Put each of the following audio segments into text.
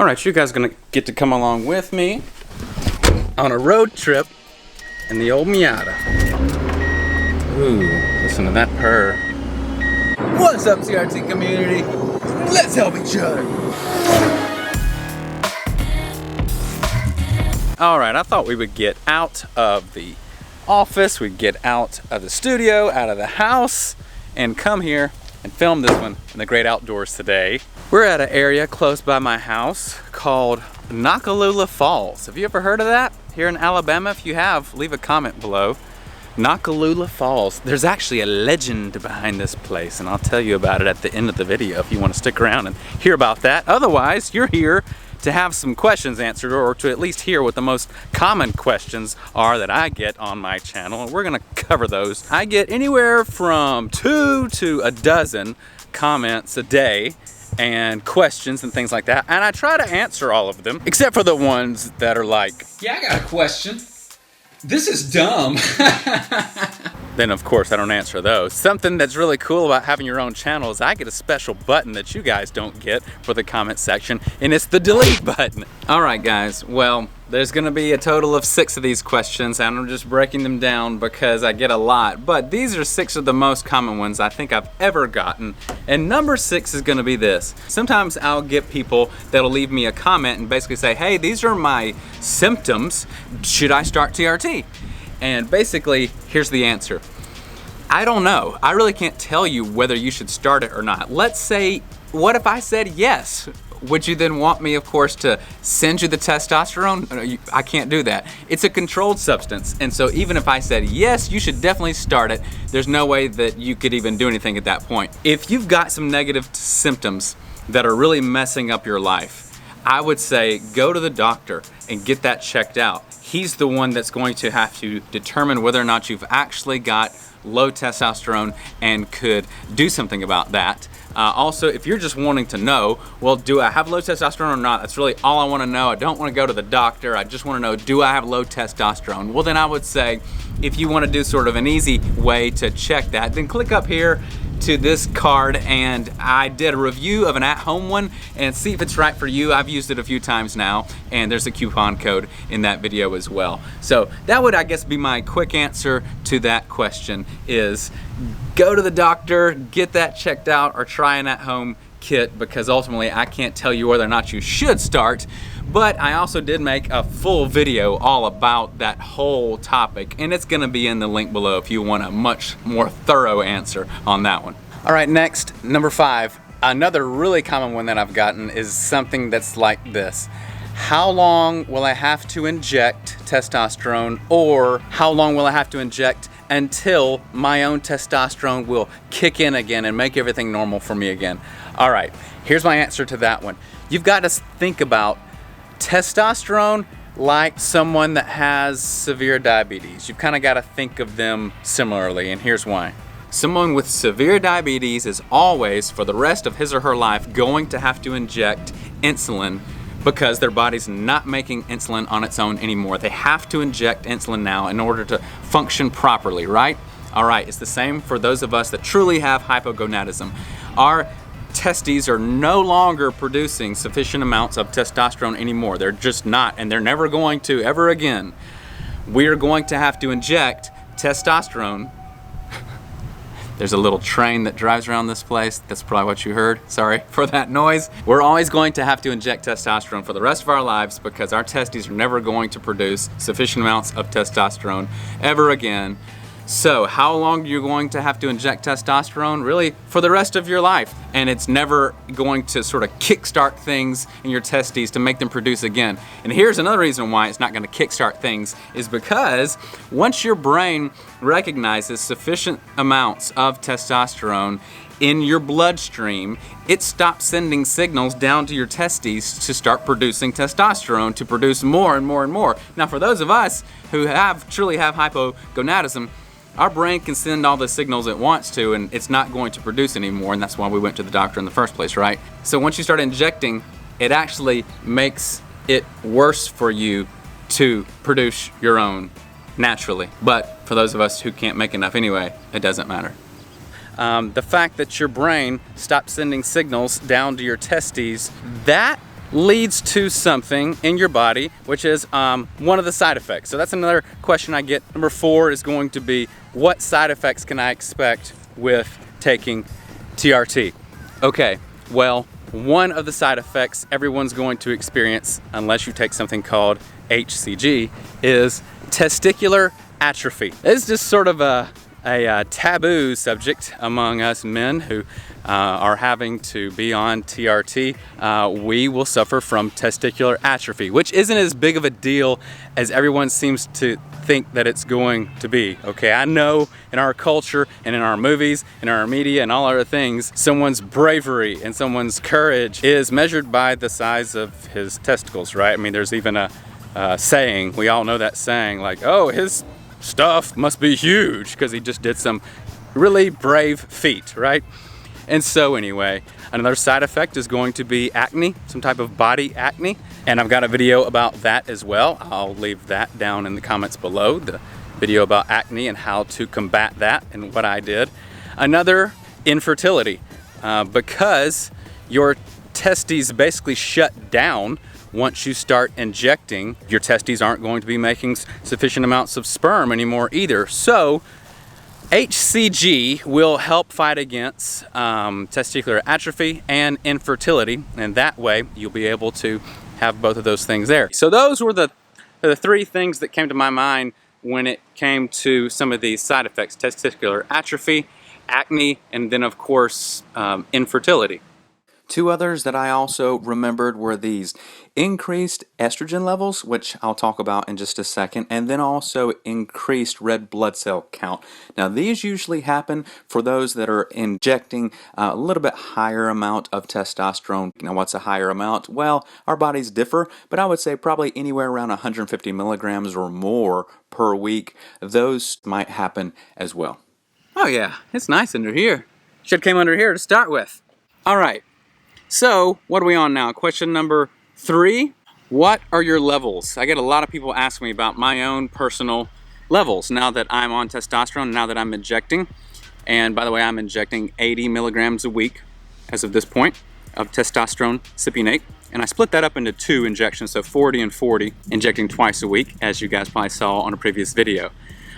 All right, you guys are gonna get to come along with me on a road trip in the old Miata. Ooh, listen to that purr. What's up, TRT community? Let's help each other. All right, I thought we would get out of the office, we'd get out of the studio, out of the house, and come here and film this one in the great outdoors today. We're at an area close by my house called Nakalula Falls. Have you ever heard of that here in Alabama? If you have, leave a comment below. Nakalula Falls. There's actually a legend behind this place, and I'll tell you about it at the end of the video if you want to stick around and hear about that. Otherwise, you're here to have some questions answered, or to at least hear what the most common questions are that I get on my channel, and we're gonna cover those. I get anywhere from 2 to a dozen comments a day and questions and things like that, and I try to answer all of them, except for the ones that are like, yeah, I got a question. This is dumb. Then of course I don't answer those. Something that's really cool about having your own channel is I get a special button that you guys don't get for the comment section, and it's the delete button. All right guys, well, there's gonna be a total of 6 of these questions, and I'm just breaking them down because I get a lot, but these are 6 of the most common ones I think I've ever gotten. And number 6 is gonna be this. Sometimes I'll get people that'll leave me a comment and basically say, hey, these are my symptoms, should I start TRT? And basically, here's the answer. I don't know. I really can't tell you whether you should start it or not. Let's say, what if I said yes? Would you then want me, of course, to send you the testosterone? I can't do that. It's a controlled substance, and so even if I said yes, you should definitely start it, there's no way that you could even do anything at that point. If you've got some negative symptoms that are really messing up your life, I would say go to the doctor and get that checked out. He's the one that's going to have to determine whether or not you've actually got low testosterone and could do something about that. Also, if you're just wanting to know, well, do I have low testosterone or not? That's really all I want to know. I don't want to go to the doctor. I just want to know, do I have low testosterone? Well, then I would say, if you want to do sort of an easy way to check that, then click up here to this card, and I did a review of an at-home one, and see if it's right for you. I've used it a few times now, and there's a coupon code in that video as well. So that would, I guess, be my quick answer to that question, is go to the doctor, get that checked out, or try an at-home kit, because ultimately I can't tell you whether or not you should start. But I also did make a full video all about that whole topic, and it's gonna be in the link below if you want a much more thorough answer on that one. All right, next, number 5. Another really common one that I've gotten is something that's like this. How long will I have to inject testosterone, or how long will I have to inject until my own testosterone will kick in again and make everything normal for me again? All right, here's my answer to that one. You've got to think about testosterone like someone that has severe diabetes. You've kind of got to think of them similarly, and here's why. Someone with severe diabetes is always, for the rest of his or her life, going to have to inject insulin because their body's not making insulin on its own anymore. They have to inject insulin now in order to function properly, right? All right, it's the same for those of us that truly have hypogonadism. Our testes are no longer producing sufficient amounts of testosterone anymore. They're just not, and they're never going to ever again. We're going to have to inject testosterone. There's a little train that drives around this place. That's probably what you heard. Sorry for that noise. We're always going to have to inject testosterone for the rest of our lives because our testes are never going to produce sufficient amounts of testosterone ever again. So how long are you going to have to inject testosterone? Really, for the rest of your life. And it's never going to sort of kickstart things in your testes to make them produce again. And here's another reason why it's not going to kickstart things, is because once your brain recognizes sufficient amounts of testosterone in your bloodstream, it stops sending signals down to your testes to start producing testosterone, to produce more and more and more. Now, for those of us who truly have hypogonadism, our brain can send all the signals it wants to, and it's not going to produce anymore, and that's why we went to the doctor in the first place, right? So once you start injecting, it actually makes it worse for you to produce your own naturally. But for those of us who can't make enough anyway, it doesn't matter. The fact that your brain stops sending signals down to your testes, that leads to something in your body, which is one of the side effects. So that's another question I get. Number 4 is going to be, what side effects can I expect with taking TRT? Okay, well, one of the side effects everyone's going to experience, unless you take something called HCG, is testicular atrophy. It's just sort of a taboo subject among us men who are having to be on TRT. We will suffer from testicular atrophy, which isn't as big of a deal as everyone seems to think that it's going to be. Okay, I know in our culture and in our movies, in our media and all other things, someone's bravery and someone's courage is measured by the size of his testicles, right? I mean, there's even a saying, we all know that saying, like, oh, his stuff must be huge because he just did some really brave feat, right? And so anyway, another side effect is going to be acne, some type of body acne. And I've got a video about that as well. I'll leave that down in the comments below, the video about acne and how to combat that and what I did. Another, infertility, because your testes basically shut down once you start injecting. Your testes aren't going to be making sufficient amounts of sperm anymore either. So HCG will help fight against testicular atrophy and infertility, and that way you'll be able to have both of those things there. So those were the 3 things that came to my mind when it came to some of these side effects: testicular atrophy, acne, and then of course infertility. 2 others that I also remembered were these: increased estrogen levels, which I'll talk about in just a second, and then also increased red blood cell count. Now, these usually happen for those that are injecting a little bit higher amount of testosterone. Now, what's a higher amount? Well, our bodies differ, but I would say probably anywhere around 150 milligrams or more per week. Those might happen as well. Oh yeah, it's nice under here. Should have came under here to start with. All right. So, what are we on now? Question number 3, what are your levels? I get a lot of people ask me about my own personal levels now that I'm on testosterone, now that I'm injecting. And by the way, I'm injecting 80 milligrams a week as of this point of testosterone cypionate. And I split that up into 2 injections, so 40 and 40, injecting twice a week, as you guys probably saw on a previous video.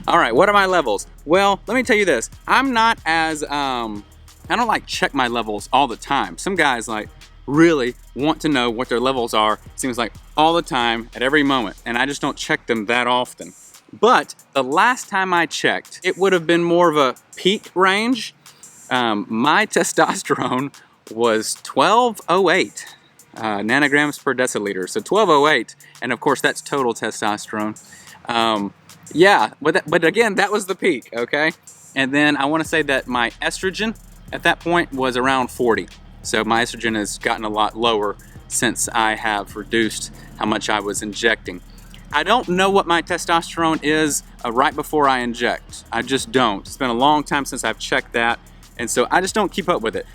All right, what are my levels? Well, let me tell you this. I'm not as, I don't like check my levels all the time. Some guys like really want to know what their levels are, seems like all the time, at every moment, and I just don't check them that often. But the last time I checked, it would have been more of a peak range. My testosterone was 1208 nanograms per deciliter, so 1208, and of course that's total testosterone. Yeah, but again, that was the peak, okay? And then I want to say that my estrogen at that point was around 40. So my estrogen has gotten a lot lower since I have reduced how much I was injecting. I don't know what my testosterone is right before I inject. I just don't. It's been a long time since I've checked that, and so I just don't keep up with it.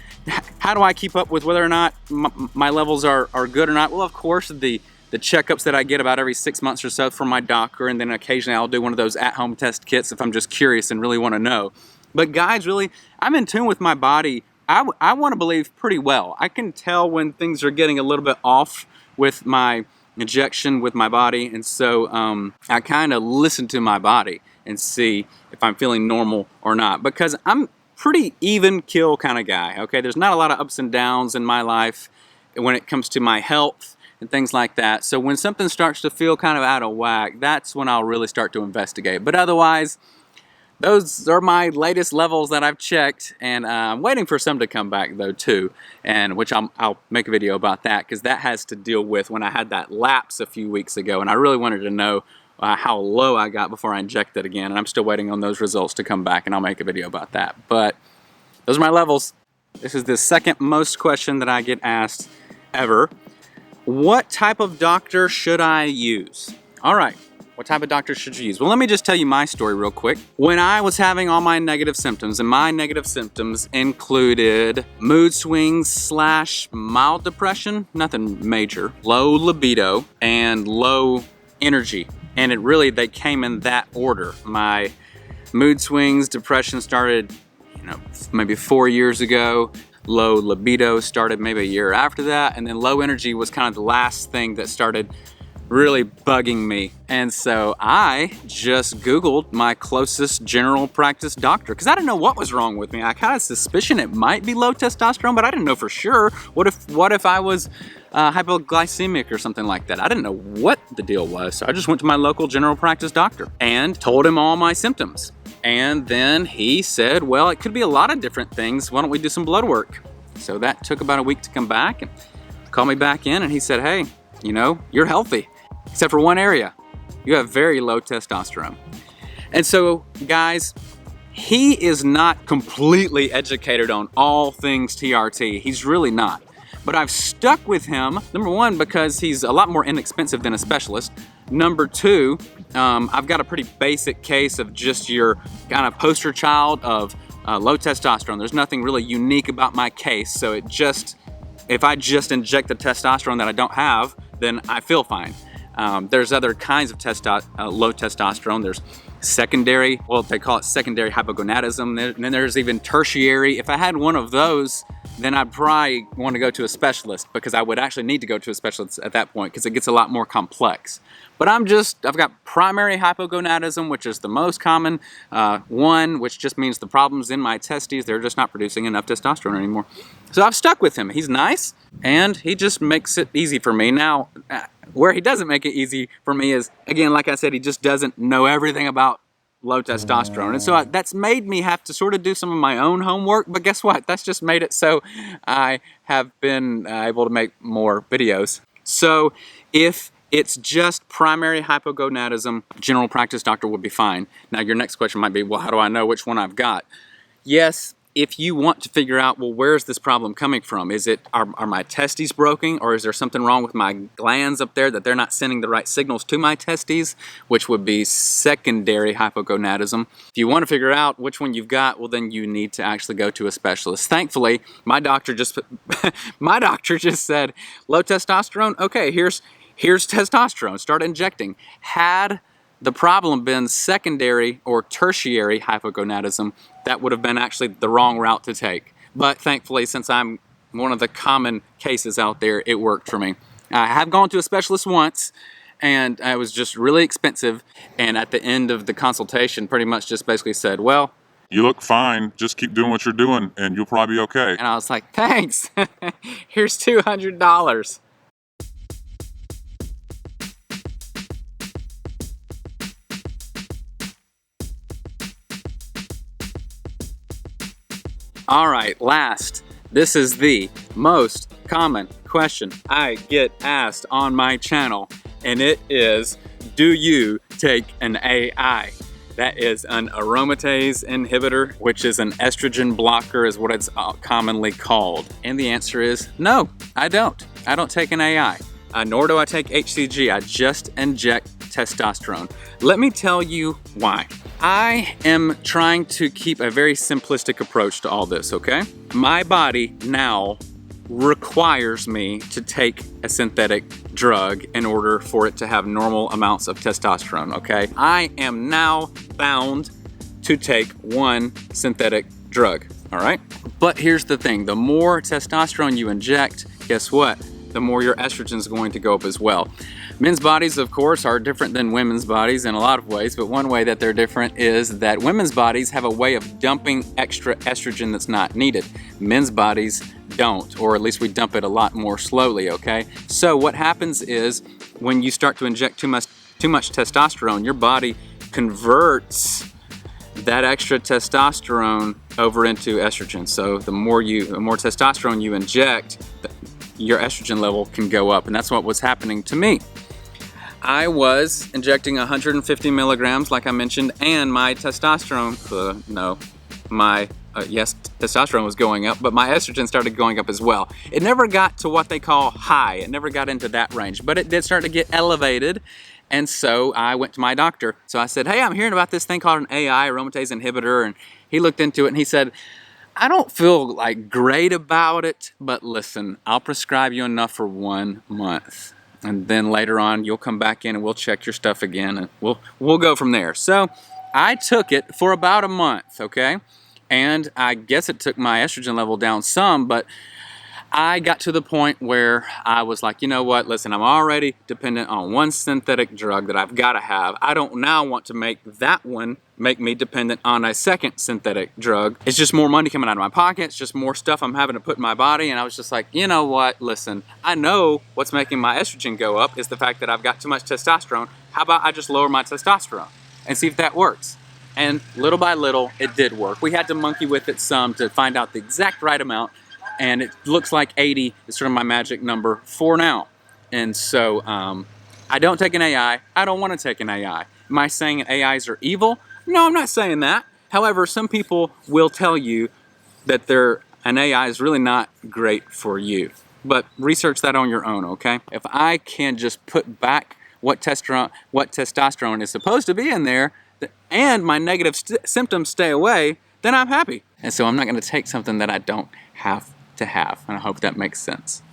How do I keep up with whether or not my levels are good or not? Well, of course, the checkups that I get about every 6 months or so from my doctor, and then occasionally I'll do one of those at-home test kits if I'm just curious and really want to know. But guys, really, I'm in tune with my body, I want to believe, pretty well. I can tell when things are getting a little bit off with my injection with my body, and so I kind of listen to my body and see if I'm feeling normal or not, because I'm pretty even kill kind of guy, okay? There's not a lot of ups and downs in my life when it comes to my health and things like that. So when something starts to feel kind of out of whack, that's when I'll really start to investigate. But otherwise, those are my latest levels that I've checked, and I'm waiting for some to come back though too, and which I'll make a video about that, because that has to deal with when I had that lapse a few weeks ago, and I really wanted to know how low I got before I injected again, and I'm still waiting on those results to come back, and I'll make a video about that. But those are my levels. This is the second most question that I get asked ever. What type of doctor should I use? All right. What type of doctor should you use? Well, let me just tell you my story real quick. When I was having all my negative symptoms, and my negative symptoms included mood swings / mild depression, nothing major, low libido, and low energy. And they came in that order. My mood swings, depression started, maybe 4 years ago. Low libido started maybe a year after that, and then low energy was kind of the last thing that started really bugging me. And so I just Googled my closest general practice doctor because I didn't know what was wrong with me. I kind of suspicion it might be low testosterone, but I didn't know for sure. What if I was hypoglycemic or something like that? I didn't know what the deal was. So I just went to my local general practice doctor and told him all my symptoms. And then he said, well, it could be a lot of different things. Why don't we do some blood work? So that took about a week to come back, and called me back in, and he said, hey, you know, you're healthy, except for one area. You have very low testosterone. And so, guys, he is not completely educated on all things TRT. He's really not. But I've stuck with him, number one, because he's a lot more inexpensive than a specialist. Number two, I've got a pretty basic case of just your kind of poster child of low testosterone. There's nothing really unique about my case, so if I just inject the testosterone that I don't have, then I feel fine. There's other kinds of low testosterone. There's secondary, well, they call it secondary hypogonadism, and then there's even tertiary. If I had one of those, then I'd probably want to go to a specialist, because I would actually need to go to a specialist at that point because it gets a lot more complex. But I've got primary hypogonadism, which is the most common one, which just means the problem's in my testes. They're just not producing enough testosterone anymore. So I've stuck with him. He's nice, and he just makes it easy for me. Now, where he doesn't make it easy for me is, again, like I said, he just doesn't know everything about low testosterone. And so that's made me have to sort of do some of my own homework, but guess what? That's just made it so I have been able to make more videos. So if it's just primary hypogonadism, general practice doctor would be fine. Now your next question might be, well, how do I know which one I've got? Yes, if you want to figure out, well, where's this problem coming from? Are my testes broken, or is there something wrong with my glands up there that they're not sending the right signals to my testes, which would be secondary hypogonadism. If you want to figure out which one you've got, well, then you need to actually go to a specialist. Thankfully, my doctor just said, low testosterone, okay, here's testosterone, start injecting. Had the problem been secondary or tertiary hypogonadism, that would have been actually the wrong route to take. But thankfully, since I'm one of the common cases out there, it worked for me. I have gone to a specialist once, and it was just really expensive. And at the end of the consultation, pretty much just basically said, well, you look fine, just keep doing what you're doing, and you'll probably be okay. And I was like, thanks, here's $200. All right, last, this is the most common question I get asked on my channel, and it is, do you take an AI? That is an aromatase inhibitor, which is an estrogen blocker is what it's commonly called. And the answer is no, I don't. I don't take an AI, nor do I take HCG. I just inject testosterone. Let me tell you why. I am trying to keep a very simplistic approach to all this, okay? My body now requires me to take a synthetic drug in order for it to have normal amounts of testosterone, okay? I am now bound to take one synthetic drug, all right? But here's the thing, the more testosterone you inject, guess what? The more your estrogen is going to go up as well. Men's bodies, of course, are different than women's bodies in a lot of ways, but one way that they're different is that women's bodies have a way of dumping extra estrogen that's not needed. Men's bodies don't, or at least we dump it a lot more slowly, okay? So what happens is when you start to inject too much testosterone, your body converts that extra testosterone over into estrogen. So the more testosterone you inject, your estrogen level can go up, and that's what was happening to me. I was injecting 150 milligrams, like I mentioned, and my testosterone, testosterone was going up, but my estrogen started going up as well. It never got to what they call high. It never got into that range, but it did start to get elevated. And so I went to my doctor. So I said, hey, I'm hearing about this thing called an AI, aromatase inhibitor. And he looked into it and he said, I don't feel like great about it, but listen, I'll prescribe you enough for 1 month. And then later on, you'll come back in and we'll check your stuff again and we'll go from there. So I took it for about a month, okay? and I guess it took my estrogen level down some, but I got to the point where I was like, you know what, listen, I'm already dependent on one synthetic drug that I've got to have. I don't now want to make that one make me dependent on a second synthetic drug. It's just more money coming out of my pocket. It's just more stuff I'm having to put in my body. And I was just like, you know what, listen, I know what's making my estrogen go up is the fact that I've got too much testosterone. How about I just lower my testosterone and see if that works? And little by little, it did work. We had to monkey with it some to find out the exact right amount. And it looks like 80 is sort of my magic number for now. And so I don't take an AI. I don't want to take an AI. Am I saying AIs are evil? No, I'm not saying that. However, some people will tell you that an AI is really not great for you. But research that on your own, okay? If I can just put back what testosterone is supposed to be in there, and my negative symptoms stay away, then I'm happy. And so I'm not going to take something that I don't have to have, and I hope that makes sense.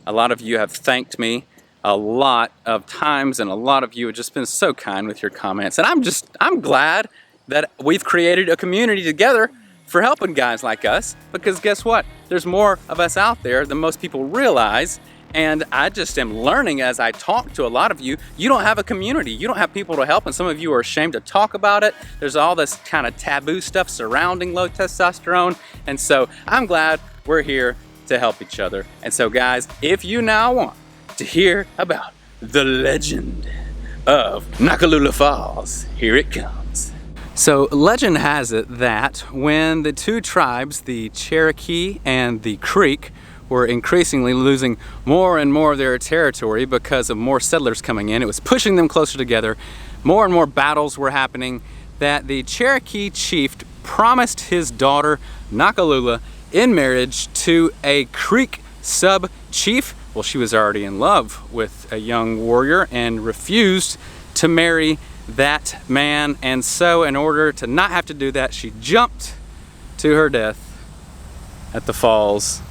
A lot of you have thanked me a lot of times, and a lot of you have just been so kind with your comments, and I'm glad that we've created a community together for helping guys like us, because guess what? There's more of us out there than most people realize, and I just am learning as I talk to a lot of you. You don't have a community. You don't have people to help, and some of you are ashamed to talk about it. There's all this kind of taboo stuff surrounding low testosterone, and so I'm glad we're here to help each other. And so guys, if you now want to hear about the legend of Nakalula Falls, here it comes. So legend has it that when the two tribes, the Cherokee and the Creek, were increasingly losing more and more of their territory because of more settlers coming in. It was pushing them closer together. More and more battles were happening, that the Cherokee chief promised his daughter Nakalula in marriage to a Creek sub-chief. Well, she was already in love with a young warrior and refused to marry that man. And so in order to not have to do that, she jumped to her death at the falls.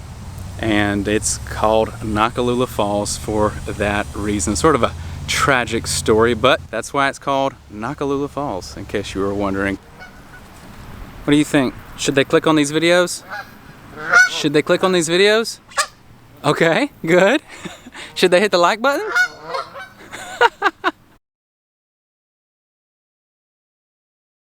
And it's called Nakalula Falls for that reason. Sort of a tragic story, but that's why it's called Nakalula Falls, in case you were wondering. What do you think? Should they click on these videos? Should they click on these videos? Okay, good. Should they hit the like button?